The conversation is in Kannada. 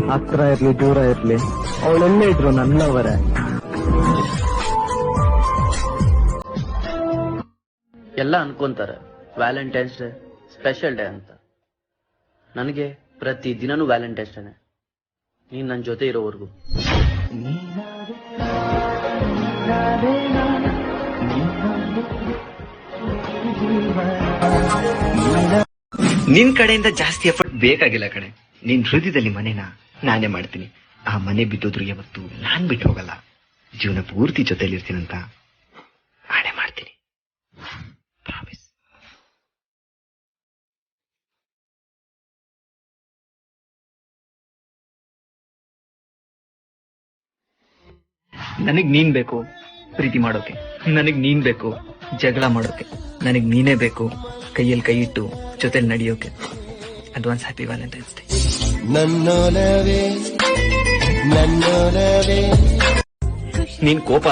ಹತ್ರ ಇರ್ಲಿ ದೂರ ಇರ್ಲಿ ಅವಳೆಲ್ಲೇ ಇದ್ರು ನನ್ನವರೇ. ಎಲ್ಲ ಅನ್ಕೊಂತಾರೆ ವ್ಯಾಲೆಂಟೈನ್ಸ್ ಡೇ ಸ್ಪೆಷಲ್ ಡೇ ಅಂತ. ನನಗೆ ಪ್ರತಿ ದಿನನೂ ವ್ಯಾಲೆಂಟೈನ್ಸ್ ಡೇನೆ, ನೀನ್ ನನ್ನ ಜೊತೆ ಇರೋವರೆಗೂ. ನಿನ್ ಕಡೆಯಿಂದ ಜಾಸ್ತಿ ಎಫರ್ಟ್ ಬೇಕಾಗಿಲ್ಲ ಕಣೆ. ನಿನ್ ಹೃದಯದಲ್ಲಿ ಮನೆನ ನಾನೇ ಮಾಡ್ತೀನಿ. ಆ ಮನೆ ಬಿದ್ದೋದ್ರು ಯಾವತ್ತು ನಾನ್ ಬಿಟ್ಟು ಹೋಗಲ್ಲ. ಜೀವನ ಪೂರ್ತಿ ಜೊತೆಲಿರ್ತೀನಂತ ಆಣೆ ಮಾಡ್ತೀನಿ. ಪ್ರಾಮಿಸ್. ನನಗ್ ನೀನ್ ಬೇಕು ಪ್ರೀತಿ ಮಾಡೋಕೆ, ನನಗ್ ನೀನ್ ಬೇಕು ಜಗಳ ಮಾಡೋಕೆ, ನನಗ್ ನೀನೇ ಬೇಕು ಕೈಯಲ್ಲಿ ಕೈ ಇಟ್ಟು ಜೊತೆಲಿ ನಡೆಯೋಕೆ. Advance happy valentine's day. ನೀನ್ ಕೋಪ